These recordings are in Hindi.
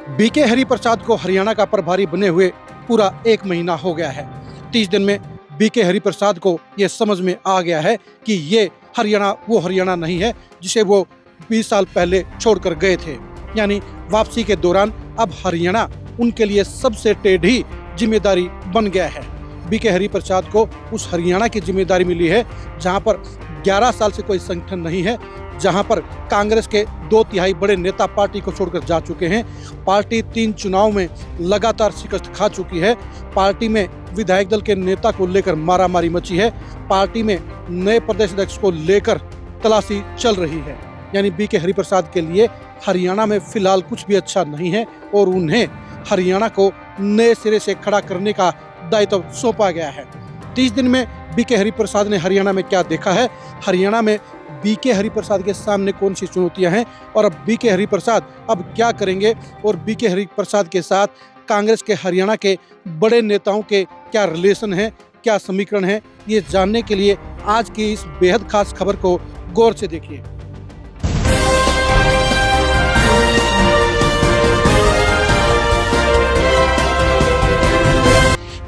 बीके हरिप्रसाद को हरियाणा का प्रभारी बने हुए पूरा 1 महीना हो गया है। 30 दिन में बीके हरिप्रसाद को ये समझ में आ गया है कि ये हरियाणा वो हरियाणा नहीं है जिसे वो 20 साल पहले छोड़कर गए थे। यानी वापसी के दौरान अब हरियाणा उनके लिए सबसे टेढ़ी जिम्मेदारी बन गया है। बीके हरिप्रसाद को उस हरियाणा की जिम्मेदारी मिली है जहां पर 11 साल से कोई संगठन नहीं है, जहां पर कांग्रेस के 2/3 बड़े नेता पार्टी को छोड़कर जा चुके हैं। पार्टी 3 चुनाव में लगातार शिकस्त खा चुकी है। पार्टी में विधायक दल के नेता को लेकर मारामारी मची है। पार्टी में नए प्रदेश अध्यक्ष को लेकर तलाशी चल रही है। यानी बीके हरिप्रसाद के लिए हरियाणा में फिलहाल कुछ भी अच्छा नहीं है और उन्हें हरियाणा को नए सिरे से खड़ा करने का दायित्व सौंपा गया है। 30 दिन में बीके हरिप्रसाद ने हरियाणा में क्या देखा है, हरियाणा में बीके हरिप्रसाद के सामने कौन सी चुनौतियां हैं और अब बीके हरिप्रसाद अब क्या करेंगे और बीके हरिप्रसाद के साथ कांग्रेस के हरियाणा के बड़े नेताओं के क्या रिलेशन है, क्या समीकरण है, ये जानने के लिए आज की इस बेहद खास खबर को गौर से देखिए।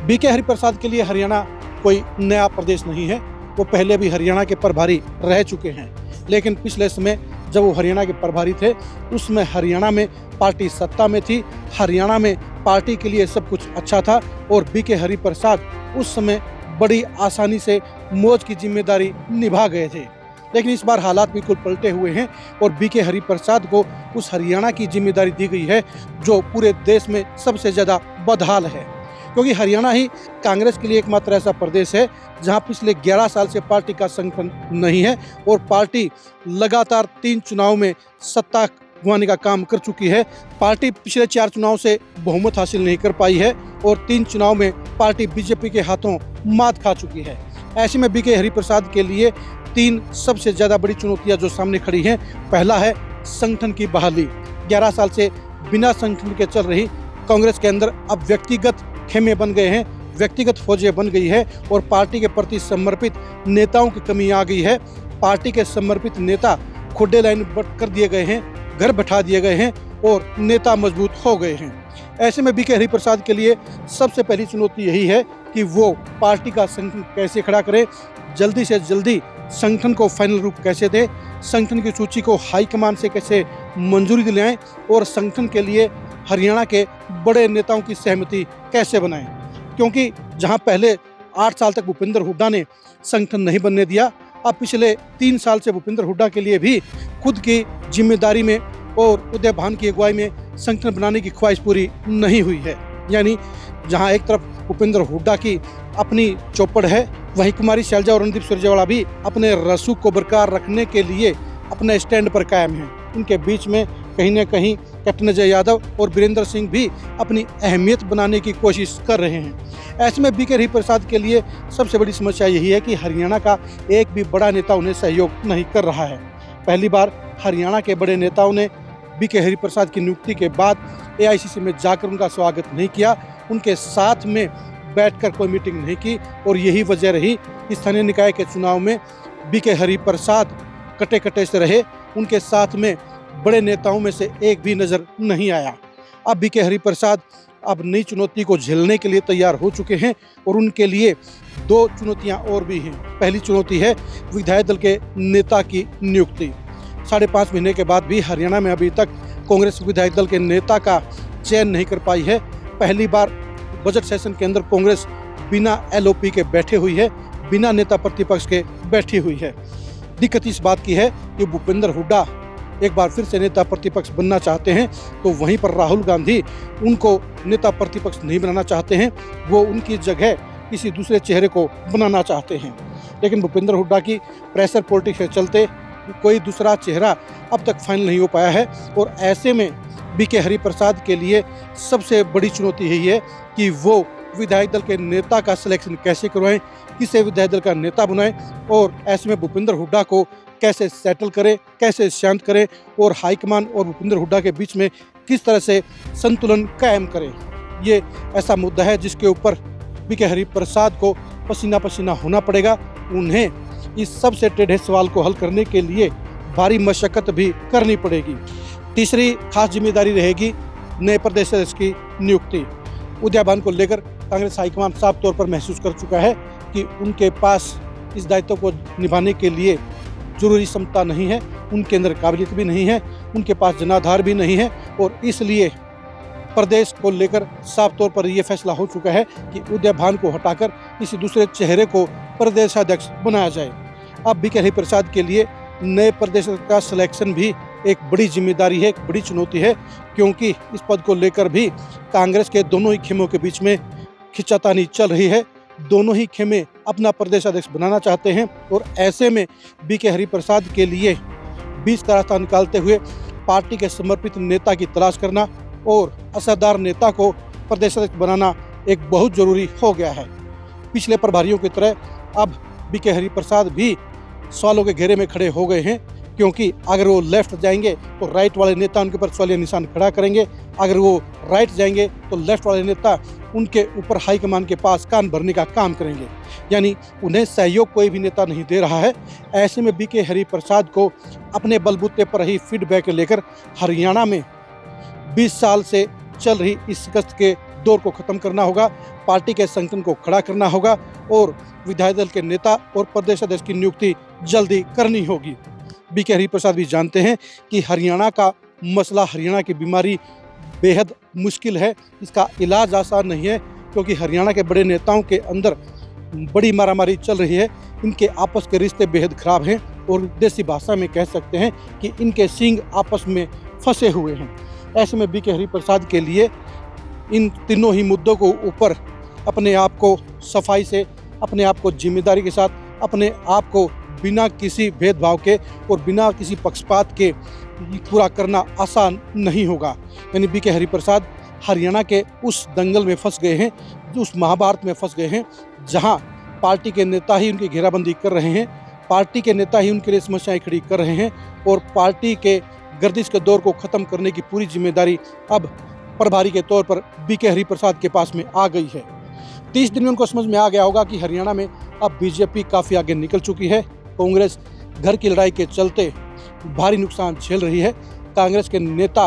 बीके हरिप्रसाद के लिए हरियाणा कोई नया प्रदेश नहीं है। वो पहले भी हरियाणा के प्रभारी रह चुके हैं, लेकिन पिछले समय जब वो हरियाणा के प्रभारी थे उसमें हरियाणा में पार्टी सत्ता में थी, हरियाणा में पार्टी के लिए सब कुछ अच्छा था और बीके हरिप्रसाद उस समय बड़ी आसानी से मौज की जिम्मेदारी निभा गए थे। लेकिन इस बार हालात बिल्कुल पलटे हुए हैं और बीके हरिप्रसाद को उस हरियाणा की जिम्मेदारी दी गई है जो पूरे देश में सबसे ज़्यादा बदहाल है, क्योंकि हरियाणा ही कांग्रेस के लिए एकमात्र ऐसा प्रदेश है जहां पिछले 11 साल से पार्टी का संगठन नहीं है और पार्टी लगातार 3 चुनाव में सत्ता गंवाने का काम कर चुकी है। पार्टी पिछले 4 चुनाव से बहुमत हासिल नहीं कर पाई है और 3 चुनाव में पार्टी बीजेपी के हाथों मात खा चुकी है। ऐसे में बीके हरिप्रसाद के लिए 3 सबसे ज़्यादा बड़ी चुनौतियाँ जो सामने खड़ी हैं। पहला है संगठन की बहाली। 11 साल से बिना संगठन के चल रही कांग्रेस के अंदर अब व्यक्तिगत खेमे बन गए हैं, व्यक्तिगत फौजें बन गई है और पार्टी के प्रति समर्पित नेताओं की कमी आ गई है। पार्टी के समर्पित नेता खुड्डे लाइन कर दिए गए हैं, घर बैठा दिए गए हैं और नेता मजबूत हो गए हैं। ऐसे में बीके हरिप्रसाद के लिए सबसे पहली चुनौती यही है कि वो पार्टी का संगठन कैसे खड़ा करें, जल्दी से जल्दी संगठन को फाइनल रूप कैसे दें, संगठन की सूची को हाईकमान से कैसे मंजूरी दिलाएं और संगठन के लिए हरियाणा के बड़े नेताओं की सहमति कैसे बनाएं। क्योंकि जहां पहले 8 साल तक भूपेंद्र हुड्डा ने संगठन नहीं बनने दिया, अब पिछले 3 साल से भूपेंद्र हुड्डा के लिए भी खुद की जिम्मेदारी में और उदय भान की अगुवाई में संगठन बनाने की ख्वाहिश पूरी नहीं हुई है। यानी जहां एक तरफ भूपेंद्र हुड्डा की अपनी चौपड़ है, वहीं कुमारी शैलजा और रणदीप सुरजेवाला भी अपने रसूख को बरकरार रखने के लिए अपने स्टैंड पर कायम हैं। उनके बीच में कहीं न कहीं कैप्टन अजय यादव और वीरेंद्र सिंह भी अपनी अहमियत बनाने की कोशिश कर रहे हैं। ऐसे में बीके हरिप्रसाद के लिए सबसे बड़ी समस्या यही है कि हरियाणा का एक भी बड़ा नेता उन्हें सहयोग नहीं कर रहा है। पहली बार हरियाणा के बड़े नेताओं ने बीके हरिप्रसाद की नियुक्ति के बाद एआईसीसी में जाकर उनका स्वागत नहीं किया, उनके साथ में बैठकर कोई मीटिंग नहीं की और यही वजह रही कि स्थानीय निकाय के चुनाव में बीके हरिप्रसाद कटे कटे से रहे। उनके साथ में बड़े नेताओं में से एक भी नजर नहीं आया। अब बीके हरिप्रसाद अब नई चुनौती को झेलने के लिए तैयार हो चुके हैं और उनके लिए 2 चुनौतियां और भी हैं। पहली चुनौती है विधायक दल के नेता की नियुक्ति। 5.5 महीने के बाद भी हरियाणा में अभी तक कांग्रेस विधायक दल के नेता का चयन नहीं कर पाई है। पहली बार बजट सेशन के अंदर कांग्रेस बिना एलओपी के बैठे हुई है, बिना नेता प्रतिपक्ष के बैठी हुई है। दिक्कत इस बात की है कि भूपेंद्र हुड्डा एक बार फिर से नेता प्रतिपक्ष बनना चाहते हैं, तो वहीं पर राहुल गांधी उनको नेता प्रतिपक्ष नहीं बनाना चाहते हैं, वो उनकी जगह किसी दूसरे चेहरे को बनाना चाहते हैं। लेकिन भूपेंद्र हुड्डा की प्रेशर पॉलिटिक्स के चलते कोई दूसरा चेहरा अब तक फाइनल नहीं हो पाया है और ऐसे में बीके हरिप्रसाद के लिए सबसे बड़ी चुनौती यही है कि वो विधायक दल के नेता का सिलेक्शन कैसे करवाएं, किसे विधायक दल का नेता बनाएं और ऐसे में भूपेंद्र हुड्डा को कैसे सेटल करें, कैसे शांत करें और हाईकमान और भूपेंद्र हुड्डा के बीच में किस तरह से संतुलन कायम करें। ये ऐसा मुद्दा है जिसके ऊपर बीके हरिप्रसाद को पसीना पसीना होना पड़ेगा। उन्हें इस सबसे टेढ़े सवाल को हल करने के लिए भारी मशक्कत भी करनी पड़ेगी। तीसरी खास जिम्मेदारी रहेगी नए प्रदेश अध्यक्ष की नियुक्ति। उदय भान को लेकर कांग्रेस हाईकमान साफ तौर पर महसूस कर चुका है कि उनके पास इस दायित्व को निभाने के लिए जरूरी क्षमता नहीं है, उनके अंदर काबिलियत भी नहीं है, उनके पास जनाधार भी नहीं है और इसलिए प्रदेश को लेकर साफ तौर पर यह फैसला हो चुका है कि उदय भान को हटाकर किसी दूसरे चेहरे को प्रदेशाध्यक्ष बनाया जाए। अब बीके हरिप्रसाद के लिए नए प्रदेश का सिलेक्शन भी एक बड़ी जिम्मेदारी है, एक बड़ी चुनौती है, क्योंकि इस पद को लेकर भी कांग्रेस के दोनों ही खेमों के बीच में खिंचातानी चल रही है। दोनों ही खेमे अपना प्रदेश अध्यक्ष बनाना चाहते हैं और ऐसे में बीके हरिप्रसाद के लिए बीच का रास्ता निकालते हुए पार्टी के समर्पित नेता की तलाश करना और असरदार नेता को प्रदेश अध्यक्ष बनाना एक बहुत जरूरी हो गया है। पिछले प्रभारियों की तरह अब बीके हरिप्रसाद भी सवालों के घेरे में खड़े हो गए हैं, क्योंकि अगर वो लेफ्ट जाएंगे तो राइट वाले नेता उनके ऊपर सवालिया निशान खड़ा करेंगे, अगर वो राइट जाएंगे तो लेफ्ट वाले नेता उनके ऊपर हाईकमान के पास कान भरने का काम करेंगे, यानी उन्हें सहयोग कोई भी नेता नहीं दे रहा है। ऐसे में बीके हरिप्रसाद को अपने बलबूते पर ही फीडबैक लेकर हरियाणा में 20 साल से चल रही इस शिकस्त के दौर को खत्म करना होगा, पार्टी के संगठन को खड़ा करना होगा और विधायक दल के नेता और प्रदेश अध्यक्ष की नियुक्ति जल्दी करनी होगी। बीके हरिप्रसाद भी जानते हैं कि हरियाणा का मसला, हरियाणा की बीमारी बेहद मुश्किल है, इसका इलाज आसान नहीं है, क्योंकि हरियाणा के बड़े नेताओं के अंदर बड़ी मारामारी चल रही है, इनके आपस के रिश्ते बेहद खराब हैं और देसी भाषा में कह सकते हैं कि इनके सींग आपस में फंसे हुए हैं। ऐसे में बीके हरिप्रसाद के लिए इन तीनों ही मुद्दों को ऊपर अपने आप को सफाई से, अपने आप को जिम्मेदारी के साथ, अपने आप को बिना किसी भेदभाव के और बिना किसी पक्षपात के पूरा करना आसान नहीं होगा। यानी बीके हरिप्रसाद हरियाणा के उस दंगल में फंस गए हैं, उस महाभारत में फंस गए हैं, जहां पार्टी के नेता ही उनकी घेराबंदी कर रहे हैं, पार्टी के नेता ही उनके लिए समस्याएं खड़ी कर रहे हैं और पार्टी के गर्दिश के दौर को ख़त्म करने की पूरी जिम्मेदारी अब प्रभारी के तौर पर बीके हरिप्रसाद के पास में आ गई है। 30 दिन में उनको समझ में आ गया होगा कि हरियाणा में अब बीजेपी काफ़ी आगे निकल चुकी है। कांग्रेस घर की लड़ाई के चलते भारी नुकसान झेल रही है। कांग्रेस के नेता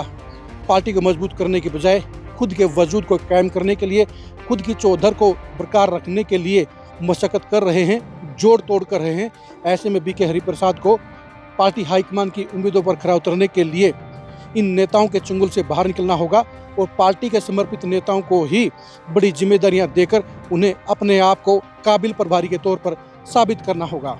पार्टी को मजबूत करने के बजाय खुद के वजूद को कायम करने के लिए, खुद की चौधर को बरकरार रखने के लिए मशक्कत कर रहे हैं, जोड़ तोड़ कर रहे हैं। ऐसे में बीके हरिप्रसाद को पार्टी हाईकमान की उम्मीदों पर खरा उतरने के लिए इन नेताओं के चंगुल से बाहर निकलना होगा और पार्टी के समर्पित नेताओं को ही बड़ी जिम्मेदारियां देकर उन्हें अपने आप को काबिल प्रभारी के तौर पर साबित करना होगा।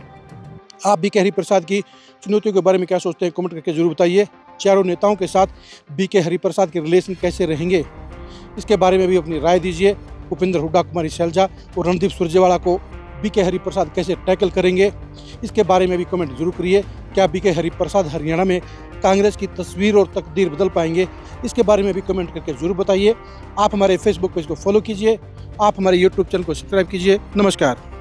आप बीके हरिप्रसाद की चुनौतियों के बारे में क्या सोचते हैं, कमेंट करके जरूर बताइए। चारों नेताओं के साथ बीके हरिप्रसाद के रिलेशन कैसे रहेंगे, इसके बारे में भी अपनी राय दीजिए। भूपेंद्र हुड्डा, कुमारी शैलजा और रणदीप सुरजेवाला को बीके हरिप्रसाद कैसे टैकल करेंगे, इसके बारे में भी कमेंट जरूर करिए। क्या बीके हरिप्रसाद हरियाणा में कांग्रेस की तस्वीर और तकदीर बदल पाएंगे, इसके बारे में भी कमेंट करके जरूर बताइए। आप हमारे फेसबुक पेज को फॉलो कीजिए, आप हमारे यूट्यूब चैनल को सब्सक्राइब कीजिए। नमस्कार।